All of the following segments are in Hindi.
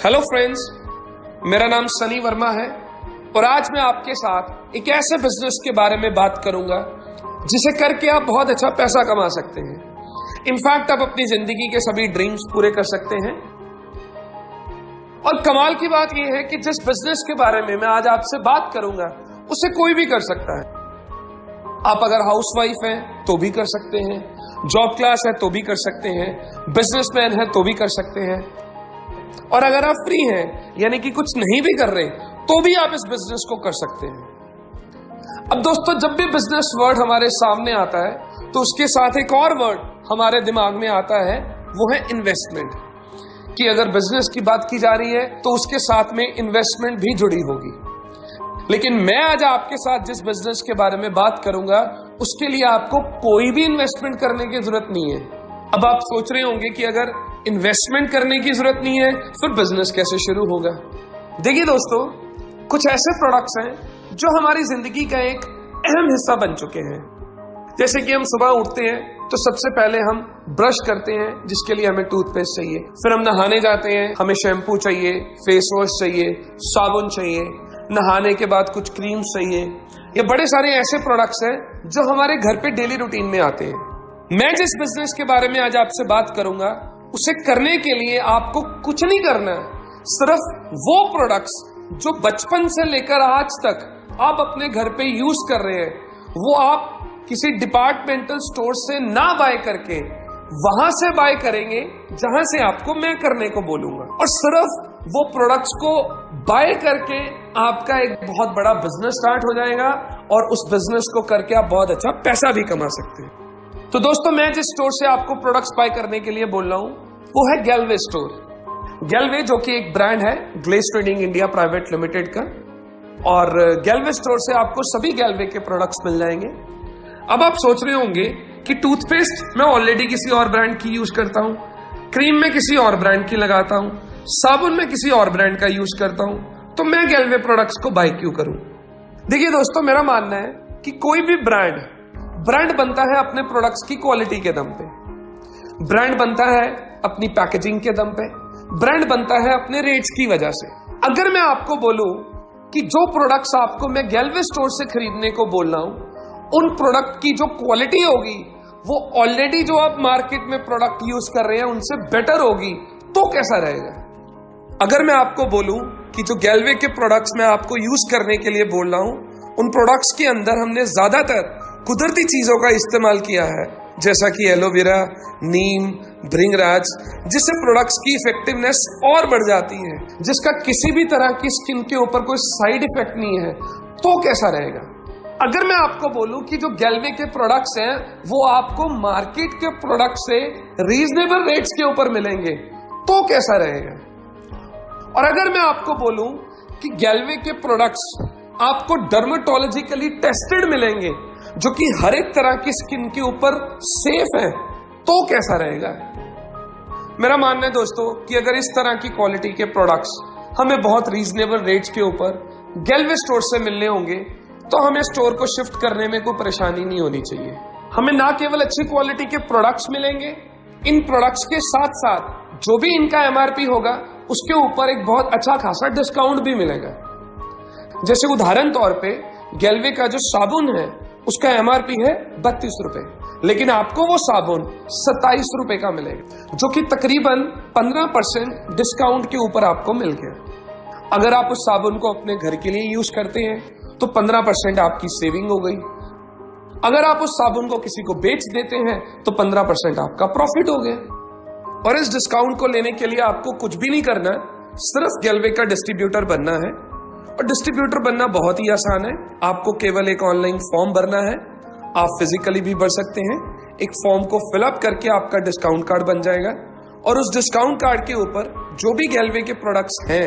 हेलो फ्रेंड्स, मेरा नाम सनी वर्मा है और आज मैं आपके साथ एक ऐसे बिजनेस के बारे में बात करूंगा जिसे करके आप बहुत अच्छा पैसा कमा सकते हैं। इनफैक्ट आप अपनी जिंदगी के सभी ड्रीम्स पूरे कर सकते हैं। और कमाल की बात यह है कि जिस बिजनेस के बारे में मैं आज आपसे बात करूंगा उसे कोई भी कर सकता है। आप अगर हाउसवाइफ हैं तो भी कर सकते हैं, जॉब क्लास है तो भी कर सकते हैं, बिजनेसमैन है तो भी कर सकते हैं, और अगर आप फ्री हैं यानी कि कुछ नहीं भी कर रहे तो भी आप इस बिजनेस को कर सकते हैं। अब दोस्तों, जब भी बिजनेस वर्ड हमारे सामने आता है तो उसके साथ एक और वर्ड हमारे दिमाग में आता है, वो है इन्वेस्टमेंट। कि अगर बिजनेस की बात की जा रही है तो उसके साथ में इन्वेस्टमेंट भी जुड़ी होगी। लेकिन मैं आज आपके साथ जिस बिजनेस के बारे में बात करूंगा उसके लिए आपको कोई भी इन्वेस्टमेंट करने की जरूरत नहीं है। अब आप सोच रहे होंगे कि अगर इन्वेस्टमेंट करने की जरूरत नहीं है फिर बिजनेस कैसे शुरू होगा। देखिए दोस्तों, कुछ ऐसे प्रोडक्ट्स हैं जो हमारी जिंदगी का एक अहम हिस्सा बन चुके हैं। जैसे कि हम सुबह उठते हैं तो सबसे पहले हम ब्रश करते हैं जिसके लिए हमें टूथपेस्ट चाहिए, फिर हम नहाने जाते हैं, हमें शैम्पू चाहिए, फेस वॉश चाहिए, साबुन चाहिए, नहाने के बाद कुछ क्रीम्स चाहिए। ये बड़े सारे ऐसे प्रोडक्ट्स हैं जो हमारे घर पे डेली रूटीन में आते हैं। मैं जिस बिजनेस के बारे में आज आपसे बात करूंगा उसे करने के लिए आपको कुछ नहीं करना है, सिर्फ वो प्रोडक्ट्स जो बचपन से लेकर आज तक आप अपने घर पे यूज कर रहे हैं वो आप किसी डिपार्टमेंटल स्टोर से ना बाय करके वहां से बाय करेंगे जहां से आपको मैं करने को बोलूंगा। और सिर्फ वो प्रोडक्ट्स को बाय करके आपका एक बहुत बड़ा बिजनेस स्टार्ट हो जाएगा और उस बिजनेस को करके आप बहुत अच्छा पैसा भी कमा सकते हैं। तो दोस्तों, मैं जिस स्टोर से आपको प्रोडक्ट्स बाय करने के लिए बोल रहा हूं वो है गैलवे स्टोर। गैलवे जो कि एक ब्रांड है glaze trading India private limited का, और गैलवे स्टोर से आपको सभी गैलवे के प्रोडक्ट्स मिल जाएंगे। अब आप सोच रहे होंगे कि टूथपेस्ट मैं ऑलरेडी किसी और ब्रांड की यूज करता हूं, क्रीम में किसी और ब्रांड की लगाता हूं, साबुन में किसी और ब्रांड का यूज करता हूं, तो मैं गैलवे प्रोडक्ट्स को बाय क्यों करूं। देखिए दोस्तों, मेरा मानना है कि कोई भी ब्रांड बनता है अपने प्रोडक्ट्स की क्वालिटी के दम पे, ब्रांड बनता है अपनी पैकेजिंग के दम पे, ब्रांड बनता है अपने रेट्स की वजह से। अगर मैं आपको बोलूं कि जो प्रोडक्ट्स आपको मैं गैलवे स्टोर से खरीदने को बोल रहा हूं उन प्रोडक्ट की जो क्वालिटी होगी वो ऑलरेडी जो आप मार्केट में प्रोडक्ट यूज कर रहे हैं उनसे बेटर होगी, तो कैसा रहेगा। अगर मैं आपको बोलूं कि जो गैलवे के प्रोडक्ट्स मैं आपको यूज करने के लिए बोल रहा हूं उन प्रोडक्ट्स के अंदर हमने ज्यादातर कुदरती चीजों का इस्तेमाल किया है, जैसा कि एलोवेरा, नीम, भृंगराज, जिससे प्रोडक्ट्स की इफेक्टिवनेस और बढ़ जाती है, जिसका किसी भी तरह की स्किन के ऊपर कोई साइड इफेक्ट नहीं है, तो कैसा रहेगा। अगर मैं आपको बोलूं कि जो गैलवे के प्रोडक्ट्स हैं वो आपको मार्केट के प्रोडक्ट से रीजनेबल रेट्स के ऊपर मिलेंगे, तो कैसा रहेगा। और अगर मैं आपको बोलूं कि गैलवे के प्रोडक्ट्स आपको डर्मेटोलॉजिकली टेस्टेड मिलेंगे जो कि हर एक तरह की स्किन के ऊपर सेफ है, तो कैसा रहेगा। मेरा मानना है दोस्तों कि अगर इस तरह की क्वालिटी के प्रोडक्ट्स हमें बहुत रीजनेबल रेट्स के ऊपर गैलवे स्टोर से मिलने होंगे तो हमें स्टोर को शिफ्ट करने में कोई परेशानी नहीं होनी चाहिए। हमें ना केवल अच्छी क्वालिटी के प्रोडक्ट्स मिलेंगे, इन प्रोडक्ट्स के साथ साथ जो भी इनका MRP होगा उसके ऊपर एक बहुत अच्छा खासा डिस्काउंट भी मिलेगा। जैसे उदाहरण तौर पे गैलवे का जो साबुन है उसका MRP है 32 रुपए, लेकिन आपको वो साबुन 27 रुपए का मिलेगा, जो कि तकरीबन 15% डिस्काउंट के ऊपर आपको मिल गया। अगर आप उस साबुन को अपने घर के लिए यूज करते हैं तो 15% आपकी सेविंग हो गई। अगर आप उस साबुन को किसी को बेच देते हैं तो 15% आपका प्रॉफिट हो गया। और इस डिस्काउंट को लेने के लिए आपको कुछ भी नहीं करना, सिर्फ गैलवे का डिस्ट्रीब्यूटर बनना है। और डिस्ट्रीब्यूटर बनना बहुत ही आसान है, आपको केवल एक ऑनलाइन फॉर्म भरना है। आप फिजिकली भी भर सकते हैं, एक फॉर्म को फिलअप करके आपका डिस्काउंट कार्ड बन जाएगा और उस डिस्काउंट कार्ड के ऊपर जो भी गैलवे के प्रोडक्ट्स हैं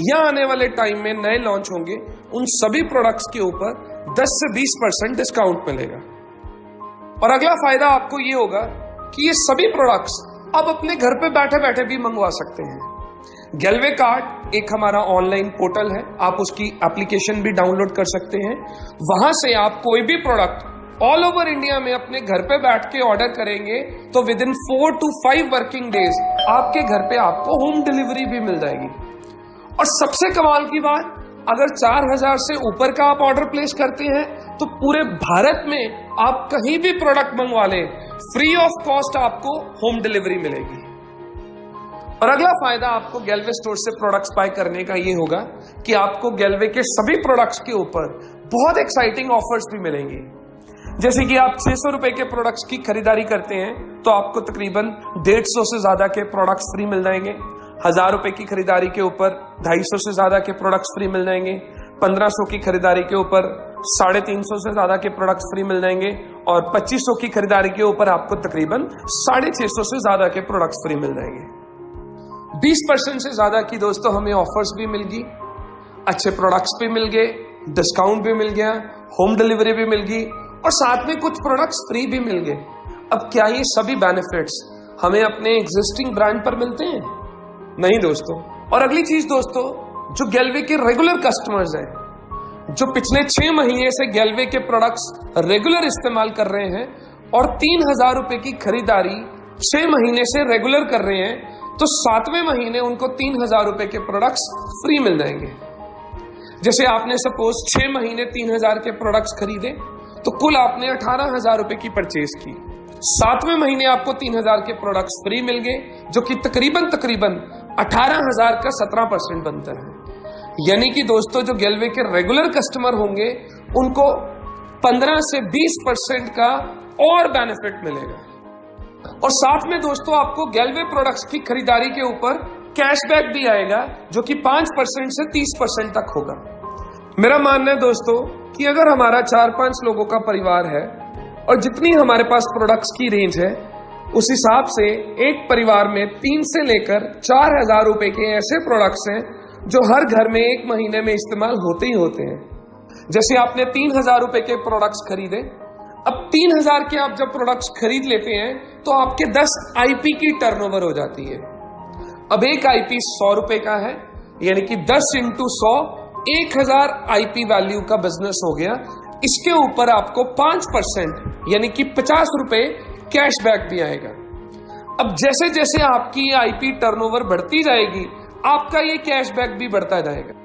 या आने वाले टाइम में नए लॉन्च होंगे उन सभी प्रोडक्ट्स के ऊपर 10 से 20% डिस्काउंट मिलेगा। और अगला फायदा आपको ये होगा कि ये सभी प्रोडक्ट्स आप अपने घर पे बैठे बैठे भी मंगवा सकते हैं। गैलवे कार्ट एक हमारा ऑनलाइन पोर्टल है, आप उसकी एप्लीकेशन भी डाउनलोड कर सकते हैं। वहां से आप कोई भी प्रोडक्ट ऑल ओवर इंडिया में अपने घर पे बैठ के ऑर्डर करेंगे तो with in 4 to 5 working days आपके घर पे आपको होम डिलीवरी भी मिल जाएगी। और सबसे कमाल की बात, अगर 4000 से ऊपर का आप ऑर्डर प्लेस करते हैं तो पूरे भारत में आप कहीं भी प्रोडक्ट मंगवा लें, फ्री ऑफ कॉस्ट आपको होम डिलीवरी मिलेगी। और अगला फायदा आपको गैलवे स्टोर से प्रोडक्ट्स बाय करने का ये होगा कि आपको गैलवे के सभी प्रोडक्ट्स के ऊपर बहुत एक्साइटिंग ऑफर्स भी मिलेंगे। जैसे कि आप 600 रुपए के प्रोडक्ट्स की खरीदारी करते हैं तो आपको तकरीबन 150 से ज्यादा के प्रोडक्ट्स फ्री मिल जाएंगे। 1000 रुपए की खरीदारी के ऊपर 250 से ज्यादा के प्रोडक्ट्स फ्री मिल जाएंगे। 1500 की खरीदारी के ऊपर 350 से ज्यादा के प्रोडक्ट्स फ्री मिल जाएंगे। और 2500 की खरीदारी के ऊपर आपको तकरीबन 650 से ज्यादा के प्रोडक्ट्स फ्री मिल जाएंगे। 20% से ज्यादा की दोस्तों हमें ऑफर्स भी मिल गई, अच्छे प्रोडक्ट्स भी मिल गए, डिस्काउंट भी मिल गया, होम डिलीवरी भी मिल गई और साथ में कुछ प्रोडक्ट्स फ्री भी मिल गए। अब क्या ये सभी बेनिफिट्स हमें अपने एग्जिस्टिंग ब्रांड पर मिलते हैं? नहीं दोस्तों। और अगली चीज दोस्तों, जो गैलवे के रेगुलर कस्टमर्स हैं, जो पिछले 6 महीने से गैलवे के प्रोडक्ट्स रेगुलर इस्तेमाल कर रहे हैं और 3000 रुपए की खरीदारी 6 महीने से रेगुलर कर रहे हैं, तो 7वें महीने उनको 3000 रुपए के प्रोडक्ट्स फ्री मिल जाएंगे। जैसे आपने सपोज 6 महीने 3000 के प्रोडक्ट्स खरीदे तो कुल आपने 18000 रुपए की परचेज की। 7वें महीने आपको 3000 के प्रोडक्ट्स फ्री मिल गए, जो कि तकरीबन 18000 का 17% बनता है। यानी कि दोस्तों जो गैलवे के रेगुलर कस्टमर होंगे उनको 15 से 20% का और बेनिफिट मिलेगा। और साथ में दोस्तों आपको गैलवे प्रोडक्ट्स की खरीदारी के ऊपर कैशबैक भी आएगा, जो कि 5% से 30% तक होगा। मेरा मानना है दोस्तों कि अगर हमारा 4-5 लोगों का परिवार है और जितनी हमारे पास प्रोडक्ट्स की रेंज है, उस हिसाब से एक परिवार में 3 से लेकर 4000 रुपए के ऐसे प्रोडक्ट्स हैं जो हर घर में एक महीने में इस्तेमाल होते ही होते हैं। जैसे आपने 3000 रुपए के प्रोडक्ट्स खरीदे, अब 3000 के आप जब प्रोडक्ट्स खरीद लेते हैं तो आपके 10 आईपी की टर्नओवर हो जाती है। अब एक आईपी 100 रुपए का है, यानी कि 10 × 100 1000 आईपी वैल्यू का बिजनेस हो गया। इसके ऊपर आपको 5% यानी कि 50 रुपए कैशबैक भी आएगा। अब जैसे जैसे आपकी आईपी टर्नओवर बढ़ती जाएगी, आपका ये कैशबैक भी बढ़ता जाएगा।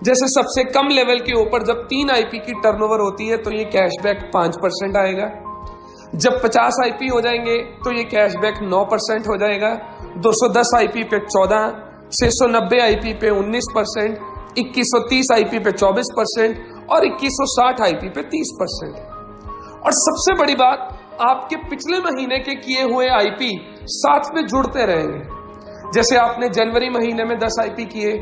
जैसे सबसे कम लेवल के ऊपर जब 3 आईपी की टर्नओवर होती है तो ये कैशबैक 5% आएगा। जब 50 आईपी हो जाएंगे तो ये कैशबैक 9% हो जाएगा। 210 आईपी पे 14%, 690 आईपी पे 19%, 2130 आईपी पे 24% और 2160 आईपी पे 30%। और सबसे बड़ी बात, आपके पिछले महीने के किए हुए आईपी साथ में जुड़ते रहेंगे। जैसे आपने जनवरी महीने में 10 आईपी किए,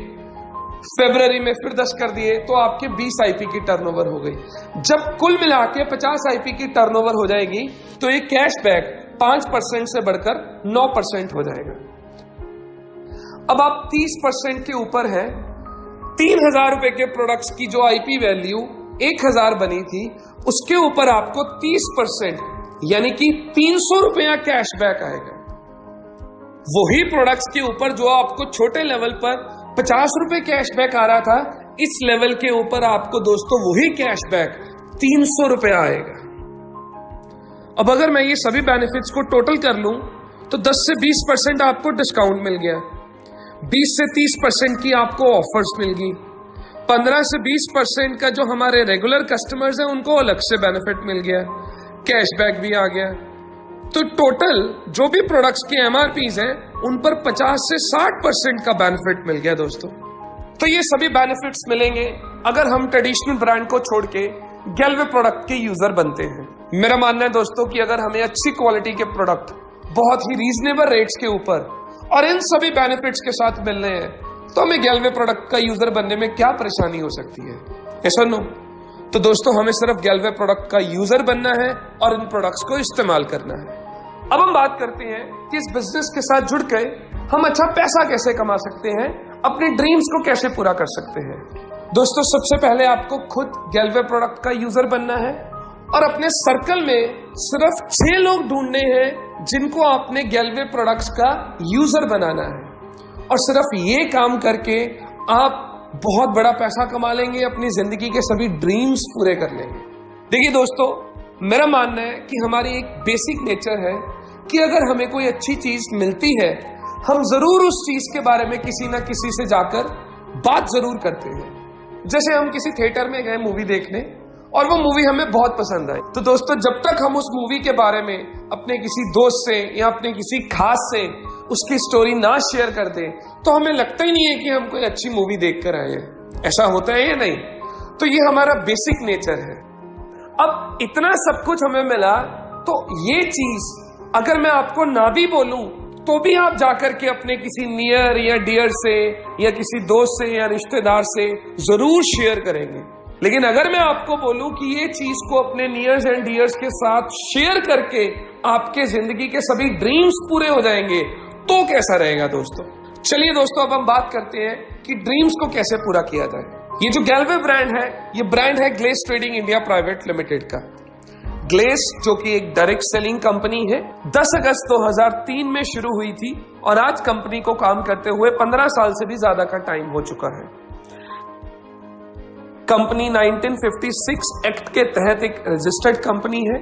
फरवरी में फिर 10 कर दिए, तो आपके 20 आईपी की टर्नओवर हो गई। जब कुल मिला के 50 आईपी की टर्नओवर हो जाएगी तो ये कैशबैक 5% से बढ़कर 9% हो जाएगा। अब आप 30% के ऊपर हैं। 3000 रुपए के प्रोडक्ट्स की जो आईपी वैल्यू 1000 बनी थी, उसके ऊपर आपको 30% यानी कि 300 रुपया कैशबैक आएगा। वही प्रोडक्ट्स के ऊपर जो आपको छोटे लेवल पर 50 रुपए कैशबैक आ रहा था, इस लेवल के ऊपर आपको दोस्तों वही कैशबैक 300 रुपया आएगा। अब अगर मैं ये सभी बेनिफिट्स को टोटल कर लूं तो 10 से 20% आपको डिस्काउंट मिल गया, 20 से 30% की आपको ऑफर्स मिल गई, 15 से 20% का जो हमारे रेगुलर कस्टमर्स हैं उनको अलग से बेनिफिट मिल गया, कैशबैक भी आ गया। तो टोटल जो भी प्रोडक्ट्स के एमआरपीज हैं उन पर 50 से 60% का बेनिफिट मिल गया दोस्तों। तो ये सभी बेनिफिट्स मिलेंगे अगर हम ट्रेडिशनल ब्रांड को छोड़ के गैलवे प्रोडक्ट के यूजर बनते हैं। मेरा मानना है दोस्तों कि अगर हमें अच्छी क्वालिटी के प्रोडक्ट बहुत ही रीजनेबल रेट्स के ऊपर और इन सभी बेनिफिट्स के साथ मिल रहे हैं तो हमें गैलवे प्रोडक्ट का यूजर बनने में क्या परेशानी हो सकती है? ऐसा नो। तो दोस्तों हमें सिर्फ गैलवे प्रोडक्ट का यूजर बनना है और इन प्रोडक्ट्स को इस्तेमाल करना है। अब हम बात करते हैं कि इस बिजनेस के साथ जुड़ के हम अच्छा पैसा कैसे कमा सकते हैं, अपने ड्रीम्स को कैसे पूरा कर सकते हैं। दोस्तों सबसे पहले आपको खुद गैलवे प्रोडक्ट का यूजर बनना है और अपने सर्कल में सिर्फ 6 लोग ढूंढने हैं जिनको आपने गैलवे प्रोडक्ट्स का यूजर बनाना है। और सिर्फ ये काम करके आप बहुत बड़ा पैसा कमा लेंगे, अपनी जिंदगी के सभी ड्रीम्स पूरे कर लेंगे। देखिए दोस्तों, मेरा मानना है कि हमारी एक बेसिक नेचर है कि अगर हमें कोई अच्छी चीज मिलती है, हम जरूर उस चीज के बारे में किसी ना किसी से जाकर बात जरूर करते हैं। जैसे हम किसी थिएटर में गए मूवी देखने और वो मूवी हमें बहुत पसंद आई, तो दोस्तों जब तक हम उस मूवी के बारे में अपने किसी दोस्त से या अपने किसी खास से उसकी स्टोरी ना शेयर कर दें, तो हमें लगता ही नहीं है कि हम कोई अच्छी मूवी देख कर आए हैं। ऐसा होता है या नहीं? तो ये हमारा बेसिक नेचर है। अब इतना सब कुछ हमें मिला, तो ये चीज अगर मैं आपको ना भी बोलूं तो भी आप जाकर के अपने किसी नियर या डियर से या किसी दोस्त से या रिश्तेदार से जरूर शेयर करेंगे। लेकिन अगर मैं आपको बोलूं कि ये चीज को अपने नियर्स एंड डियर्स के साथ शेयर करके आपके जिंदगी के सभी ड्रीम्स पूरे हो जाएंगे, तो कैसा रहेगा दोस्तों? चलिए दोस्तों, अब हम बात करते हैं कि ड्रीम्स को कैसे पूरा किया जाए। ये जो गैलवे ब्रांड है, ये ब्रांड है glace trading India private limited का। ग्लेस जो कि एक डायरेक्ट सेलिंग कंपनी है, 10 अगस्त 2003 में शुरू हुई थी और आज कंपनी को काम करते हुए 15 साल से भी ज्यादा का टाइम हो चुका है। कंपनी 1956 एक्ट के तहत एक रजिस्टर्ड कंपनी है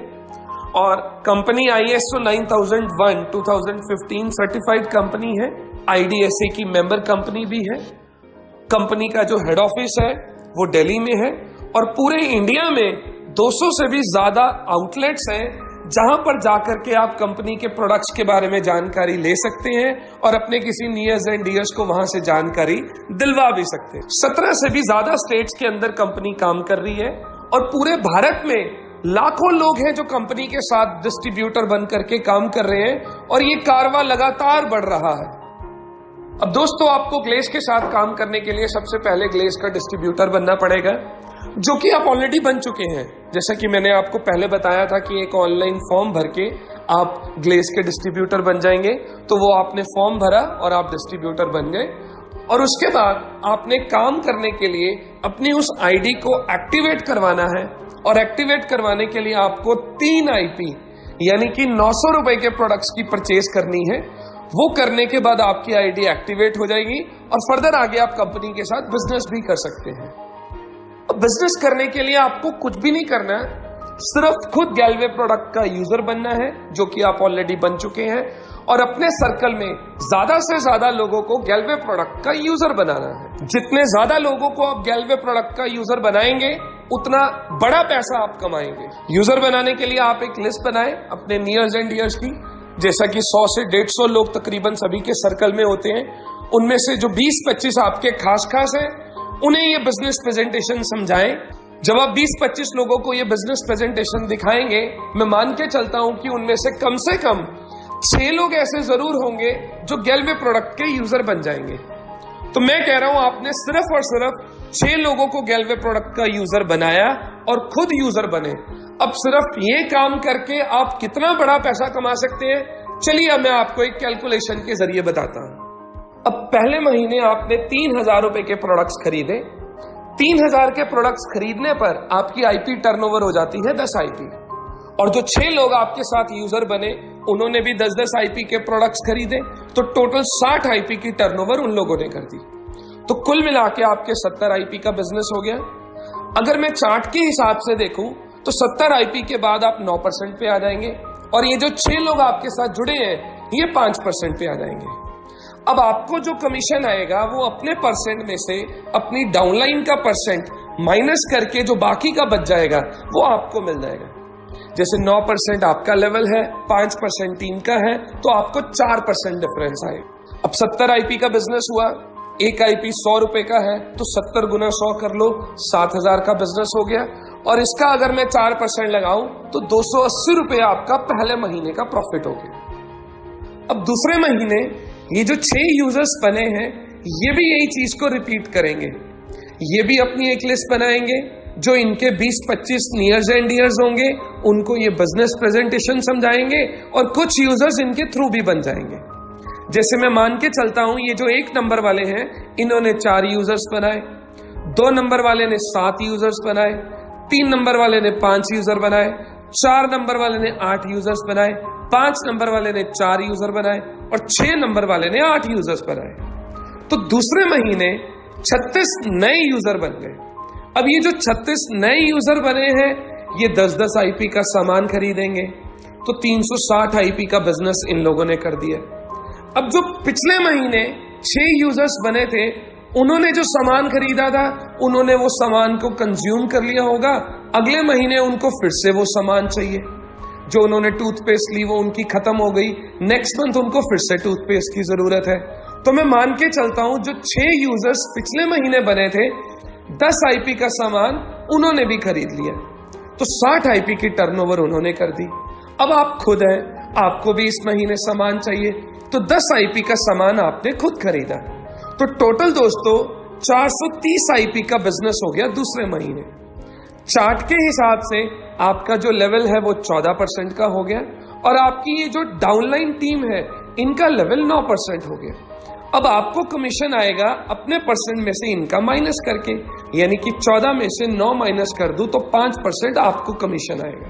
और कंपनी ISO 9001 2015 सर्टिफाइड कंपनी है। IDSA की मेंबर कंपनी भी है। कंपनी का जो हेड ऑफिस है वो दिल्ली में है और पूरे इंडिया में 200 से भी ज्यादा आउटलेट्स हैं जहां पर जाकर के आप कंपनी के प्रोडक्ट्स के बारे में जानकारी ले सकते हैं और अपने किसी नियर्स एंड डियर्स को वहां से जानकारी दिलवा भी सकते हैं। 17 से भी ज्यादा स्टेट्स के अंदर कंपनी काम कर रही है और पूरे भारत में लाखों लोग हैं जो कंपनी के साथ डिस्ट्रीब्यूटर बन करके काम कर रहे हैं और ये कारवां लगातार बढ़ रहा है। अब दोस्तों, आपको ग्लेस के साथ काम करने के लिए सबसे पहले ग्लेस का डिस्ट्रीब्यूटर बनना पड़ेगा, जो कि आप ऑलरेडी बन चुके हैं। जैसा कि मैंने आपको पहले बताया था कि एक ऑनलाइन फॉर्म भर के आप ग्लेस के डिस्ट्रीब्यूटर बन जाएंगे, तो वो आपने फॉर्म भरा और आप डिस्ट्रीब्यूटर बन गए। और उसके बाद आपने काम करने के लिए अपनी उस आईडी को एक्टिवेट करवाना है और एक्टिवेट करवाने के लिए आपको 3 IP यानी कि 900 रुपए के प्रोडक्ट्स की परचेज करनी है। वो करने के बाद आपकी आईडी एक्टिवेट हो जाएगी और फर्दर आगे आप कंपनी के साथ बिजनेस भी कर सकते हैं। अब बिजनेस करने के लिए आपको कुछ भी नहीं करना है, सिर्फ खुद गैलवे प्रोडक्ट का यूजर बनना है, जो कि आप ऑलरेडी बन चुके हैं, और अपने सर्कल में ज्यादा से ज्यादा लोगों को गैलवे प्रोडक्ट का यूजर बनाना है। जितने ज्यादा लोगों को आप गैलवे प्रोडक्ट का यूजर बनाएंगे, उतना बड़ा पैसा आप कमाएंगे। यूजर बनाने के लिए आप एक लिस्ट बनाएं अपने नियर्स एंड डियर्स की, जैसा कि 100 से 150 लोग तकरीबन सभी के सर्कल में होते हैं। उनमें से जो 20-25 आपके खास हैं, उन्हें ये बिजनेस प्रेजेंटेशन समझाएं। जब आप 20-25 लोगों को ये बिजनेस प्रेजेंटेशन दिखाएंगे, मैं मान के चलता हूं कि उनमें से कम 6 लोग ऐसे जरूर होंगे जो गैलवे प्रोडक्ट के यूजर बन जाएंगे। तो मैं कह रहा हूं, आपने सिर्फ और सिर्फ 6 लोगों को गैलवे प्रोडक्ट का यूजर बनाया और खुद यूजर बने। अब सिर्फ ये काम करके आप कितना बड़ा पैसा कमा सकते हैं, चलिए अब मैं आपको एक कैलकुलेशन के जरिए बताता हूं। अब पहले महीने आपने 3000 रुपए के प्रोडक्ट्स खरीदे। 3000 के प्रोडक्ट्स खरीदने पर आपकी IP टर्नओवर हो जाती है 10 IP। और जो 6 लोग आपके साथ यूजर बने, उन्होंने भी 10-10 IP के प्रोडक्ट्स खरीदे, तो टोटल 60 IP की टर्नओवर उन लोगों ने कर दी। तो कुल मिला के आपके 70 IP का बिजनेस हो गया। अगर मैं चार्ट के हिसाब से देखूं तो 70 IP के बाद आप 9% पे आ जाएंगे और ये जो 6 लोग आपके साथ जुड़े हैं, ये 5% पे आ जाएंगे। अब आपको जो कमीशन आएगा वो अपने परसेंट में से अपनी डाउनलाइन का परसेंट माइनस करके जो बाकी का बच जाएगा वो आपको मिल जाएगा। जैसे 9% आपका लेवल है, 5% टीम का है, तो आपको 4% डिफरेंस आएगा। अब 70 IP का बिजनेस हुआ, एक IP 100 रुपए का है, तो 70 गुना 100 कर लो, 7000 का बिजनेस हो गया। और इसका अगर मैं 4% लगाऊं तो 280 रुपए आपका पहले महीने का प्रॉफिट हो गया। अब दूसरे महीने ये जो 6 यूजर्स बने हैं, ये भी यही चीज को रिपीट करेंगे। ये भी अपनी एक लिस्ट बनाएंगे, जो इनके 20-25 नियर्स एंड डियर्स होंगे, उनको ये बिजनेस प्रेजेंटेशन समझाएंगे और कुछ यूजर्स इनके थ्रू भी बन जाएंगे। जैसे मैं मान के चलता हूं, ये जो 1 नंबर वाले हैं, इन्होंने 4 यूजर्स बनाए, 2 नंबर वाले ने 7 यूजर्स बनाए, 3 नंबर वाले ने 5 यूजर बनाए, 4 नंबर वाले ने 8 यूजर्स बनाए, 5 नंबर वाले ने 4 यूजर बनाए और 6 नंबर वाले ने 8 यूजर्स बनाए। तो दूसरे महीने 36 नए यूजर बन गए। अब ये जो 36 नए यूजर बने हैं, ये 10-10 आईपी का सामान खरीदेंगे, तो 360 आईपी का बिजनेस इन लोगों ने कर दिया। अब जो पिछले महीने 6 यूजर्स बने थे, उन्होंने जो सामान खरीदा था, उन्होंने वो सामान को कंज्यूम कर लिया होगा। अगले महीने उनको फिर से वो सामान चाहिए। जो उन्होंने टूथपेस्ट ली वो उनकी खत्म हो गई, नेक्स्ट मंथ उनको फिर से टूथपेस्ट की जरूरत है। तो मैं मान के चलता हूं जो 6 यूजर्स पिछले महीने बने थे, 10 आईपी का सामान उन्होंने भी खरीद लिया, तो 60 आईपी की टर्नओवर उन्होंने कर दी। अब आप खुद हैं, आपको भी इस महीने सामान चाहिए, तो 10 आईपी का सामान आपने खुद खरीदा, तो टोटल दोस्तों 430 आईपी का बिजनेस हो गया दूसरे महीने। चार्ट के हिसाब से आपका जो लेवल है वो 14% का हो गया, और आपकी ये जो डाउनलाइन टीम है इनका लेवल 9% हो गया। अब आपको कमीशन आएगा अपने परसेंट में से इनका माइनस करके, यानी कि 14 में से 9 माइनस कर दूं तो 5% आपको कमीशन आएगा।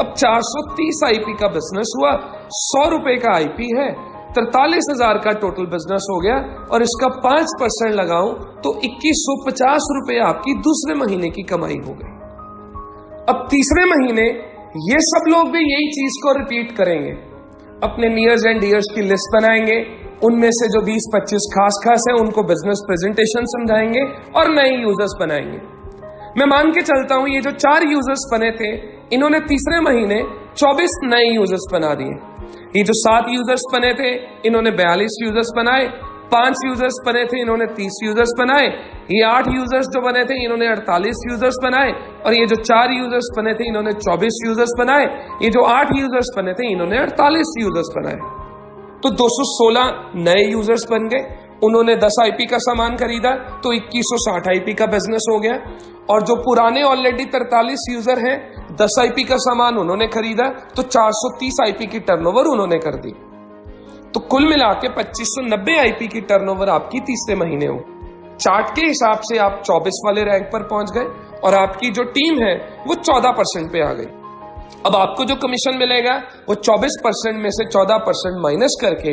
अब 430 आईपी का बिजनेस हुआ, 100 रुपए का आईपी है, 43,000 का टोटल बिजनेस हो गया, और इसका 5% लगाऊं तो 2150 रुपए आपकी दूसरे महीने की कमाई हो गई। अब तीसरे महीने ये सब लोग भी यही चीज को रिपीट करेंगे, अपने नियर्स एंड डियर्स की लिस्ट बनाएंगे, उनमें से जो 20-25 खास है उनको बिजनेस प्रेजेंटेशन समझाएंगे और नए यूजर्स बनाएंगे। मैं मान के चलता हूं ये जो 4 यूजर्स बने थे, इन्होंने तीसरे महीने 24 नए यूजर्स बना दिए। ये जो 7 यूजर्स बने थे, इन्होंने 42 यूजर्स बनाए। 5 यूजर्स बने थे, इन्होंने 30 यूजर्स बनाए। ये 8 यूजर्स जो बने थे, इन्होंने 48 यूजर्स बनाए। और ये जो 4 यूजर्स बने थे, इन्होंने 24 यूजर्स बनाए। ये जो 8 यूजर्स बने थे, इन्होंने 48 यूजर्स बनाए। तो 216 नए यूजर्स बन गए। उन्होंने 10 आईपी का सामान खरीदा, तो 2160 आईपी का बिजनेस हो गया। और जो पुराने ऑलरेडी 43 यूजर हैं, 10 आईपी का सामान उन्होंने खरीदा, तो 430 आईपी की टर्नओवर उन्होंने कर दी। तो कुल मिला के 2590 आईपी की टर्नओवर आपकी तीसरे महीने हो। चार्ट के हिसाब से आप 24 वाले रैंक पर पहुंच गए, और आपकी जो टीम है वो 14% पे आ गई। अब आपको जो कमीशन मिलेगा वो 24% में से 14% माइनस करके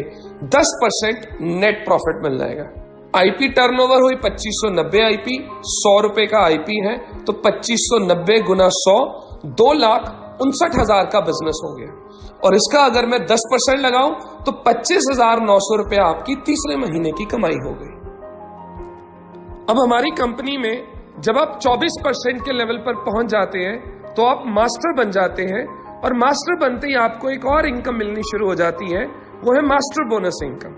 10% नेट प्रॉफिट मिल जाएगा। आईपी टर्नओवर हुई 2590 आईपी, 100 रुपए का आईपी है, तो 2590 गुना 100, 2,59,000 का बिजनेस हो गया। और इसका अगर मैं 10% लगाऊं तो 25,900 रुपया आपकी तीसरे महीने की कमाई हो गई। अब हमारी कंपनी में जब आप 24% के लेवल पर पहुंच जाते हैं तो आप मास्टर बन जाते हैं, और मास्टर बनते ही आपको एक और इनकम मिलनी शुरू हो जाती है, वो है मास्टर बोनस इनकम।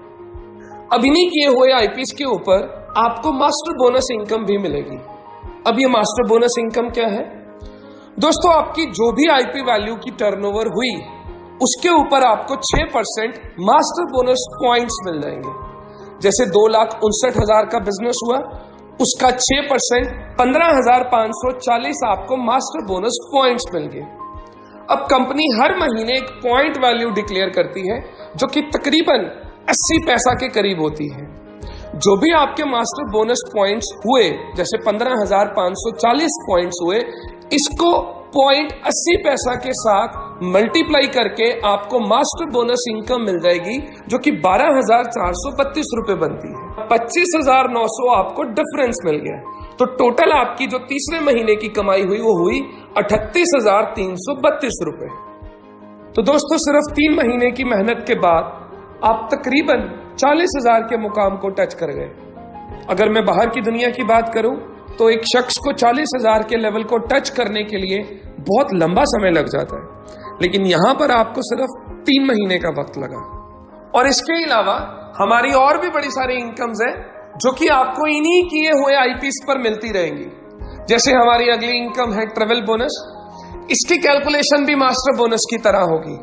अब इन्हीं किए हुए आईपीस के ऊपर आपको मास्टर बोनस इनकम भी मिलेगी। अब ये मास्टर बोनस इनकम क्या है दोस्तों? आपकी जो भी आईपी वैल्यू की टर्नओवर हुई उसके ऊपर आपको 6% मास्टर बोनस पॉइंट्स मिल जाएंगे। जैसे 2,59,000 का बिजनेस हुआ, उसका 6% 15,540 आपको मास्टर बोनस पॉइंट्स मिल गए। अब कंपनी हर महीने एक पॉइंट वैल्यू डिक्लेयर करती है जो कि तकरीबन 80 पैसा के करीब होती है। जो भी आपके मास्टर बोनस पॉइंट्स हुए, जैसे 15,540 पॉइंट्स हुए, इसको पॉइंट 80 पैसा के साथ मल्टीप्लाई करके आपको मास्टर बोनस इनकम मिल जाएगी, जो कि 12,432 रुपए बनती है। 25,900 आपको डिफरेंस मिल गया, तो टोटल आपकी जो तीसरे महीने की कमाई हुई वो हुई 38,332 रुपए। तो दोस्तों सिर्फ 3 महीने की मेहनत के बाद आप तकरीबन 40,000 के मुकाम को टच कर गए। अगर मैं बाहर की दुनिया की बात करूं तो एक शख्स को 40,000 के लेवल को टच करने के लिए बहुत लंबा समय लग जाता है, लेकिन यहां पर आपको सिर्फ 3 महीने का वक्त लगा। और इसके अलावा हमारी और भी बड़ी सारी इनकम्स हैं जो कि आपको इन्हीं किए हुए आईपीस पर मिलती रहेंगी। जैसे हमारी अगली इनकम है ट्रेवल बोनस। इसकी कैलकुलेशन भी मास्टर बोनस की तरह होगी।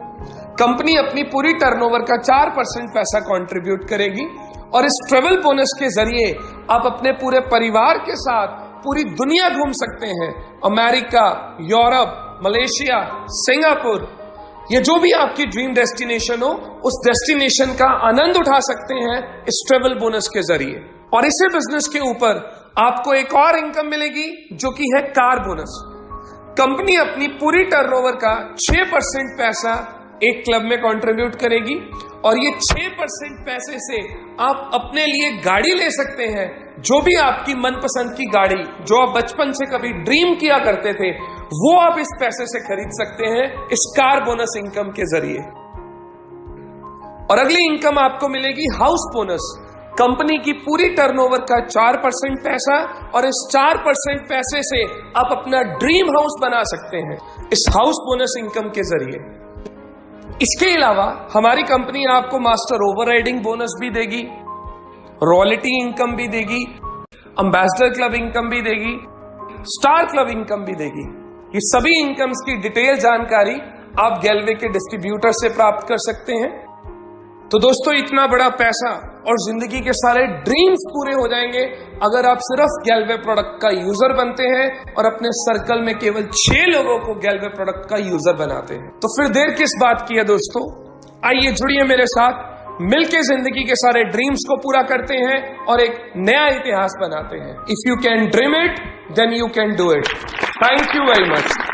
कंपनी अपनी पूरी टर्नओवर का 4% पैसा कंट्रीब्यूट करेगी, और इस ट्रेवल बोनस के जरिए आप अपने पूरे परिवार के साथ पूरी दुनिया घूम सकते हैं। अमेरिका, यूरोप, मलेशिया, सिंगापुर, ये जो भी आपकी ड्रीम डेस्टिनेशन हो, उस डेस्टिनेशन का आनंद उठा सकते हैं इस ट्रेवल बोनस के जरिए। और इसी बिजनेस के ऊपर आपको एक और इनकम मिलेगी जो कि है कार बोनस। कंपनी अपनी पूरी टर्नओवर का 6% पैसा एक क्लब में कंट्रीब्यूट करेगी, और ये 6% पैसे से आप अपने लिए गाड़ी ले सकते हैं, जो भी आपकी मनपसंद की गाड़ी जो आप बचपन से कभी ड्रीम किया करते थे, वो आप इस पैसे से खरीद सकते हैं इस कार बोनस इनकम के जरिए। और अगली इनकम आपको मिलेगी हाउस बोनस। कंपनी की पूरी टर्नओवर का 4% पैसा, और इस 4% पैसे से आप अपना ड्रीम हाउस बना सकते हैं इस हाउस बोनस इनकम के जरिए। इसके अलावा हमारी कंपनी आपको मास्टर ओवरराइडिंग बोनस भी देगी, रॉयल्टी इनकम भी देगी, एम्बेसडर क्लब इनकम भी देगी, स्टार क्लब इनकम भी देगी। ये सभी इनकम्स की डिटेल जानकारी आप गैलवे के डिस्ट्रीब्यूटर से प्राप्त कर सकते हैं। तो दोस्तों, इतना बड़ा पैसा और जिंदगी के सारे ड्रीम्स पूरे हो जाएंगे अगर आप सिर्फ गैलवे प्रोडक्ट का यूजर बनते हैं और अपने सर्कल में केवल 6 लोगों को गैलवे प्रोडक्ट का यूजर बनाते हैं। तो फिर देर किस बात की है दोस्तों, आइए जुड़िए मेरे साथ, मिलके जिंदगी के सारे ड्रीम्स को पूरा करते हैं और एक नया इतिहास बनाते हैं। If you can dream it, then you can do it. Thank you very much.